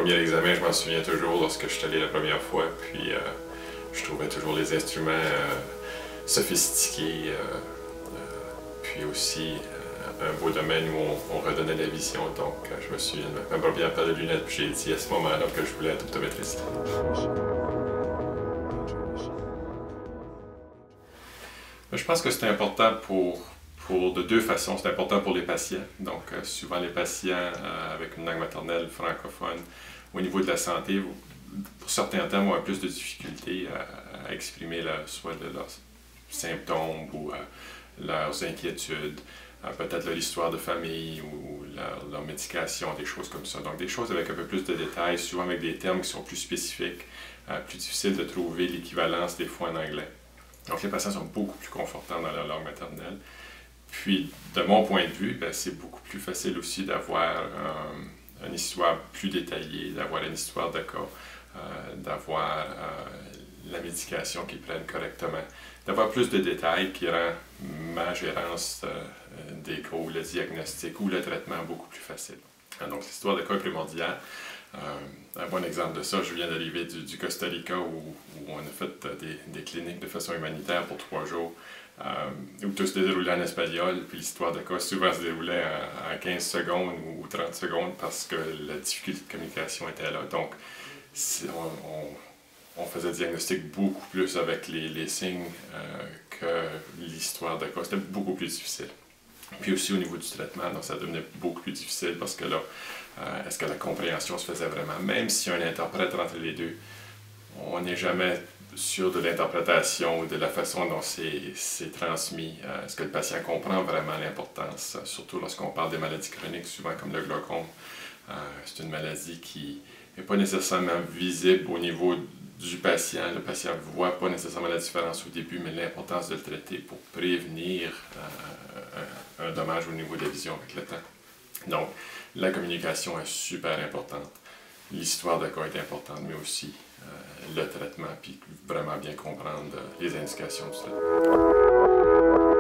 premier examen, je m'en souviens toujours lorsque je suis allé la première fois, puis je trouvais toujours les instruments sophistiqués, puis aussi un beau domaine où on redonnait la vision. Donc je me souviens de ma première paire de lunettes, puis j'ai dit à ce moment-là que je voulais être optométriste. Je pense que c'est important de deux façons. C'est important pour les patients. Donc, souvent les patients avec une langue maternelle francophone, au niveau de la santé, pour certains termes, ont plus de difficultés à exprimer soit leurs symptômes ou leurs inquiétudes, peut-être l'histoire de famille ou leur médication, des choses comme ça. Donc, des choses avec un peu plus de détails, souvent avec des termes qui sont plus spécifiques, plus difficiles de trouver l'équivalence des fois en anglais. Donc, les patients sont beaucoup plus confortables dans leur langue maternelle. Puis, de mon point de vue, c'est beaucoup plus facile aussi d'avoir une histoire plus détaillée, d'avoir une histoire de cas, d'avoir la médication qu'ils prennent correctement, d'avoir plus de détails qui rend ma gérance des cas ou le diagnostic ou le traitement beaucoup plus facile. Donc, l'histoire de cas est primordiale. Un bon exemple de ça, je viens d'arriver du Costa Rica où on a fait des cliniques de façon humanitaire pour 3 jours, où tout se déroulait en espagnol, puis l'histoire de cas souvent se déroulait en 15 secondes ou 30 secondes parce que la difficulté de communication était là. Donc, on faisait diagnostic beaucoup plus avec les signes que l'histoire de cas. C'était beaucoup plus difficile. Puis aussi au niveau du traitement, donc ça devenait beaucoup plus difficile parce que là, est-ce que la compréhension se faisait vraiment? Même si un interprète entre les deux, on n'est jamais sûr de l'interprétation ou de la façon dont c'est transmis. Est-ce que le patient comprend vraiment l'importance? Surtout lorsqu'on parle des maladies chroniques, souvent comme le glaucome. C'est une maladie qui n'est pas nécessairement visible au niveau du patient. Le patient ne voit pas nécessairement la différence au début, mais l'importance de le traiter pour prévenir un dommage au niveau de la vision avec le temps. Donc, la communication est super importante. L'histoire de cas est importante, mais aussi le traitement, puis vraiment bien comprendre les indications du traitement.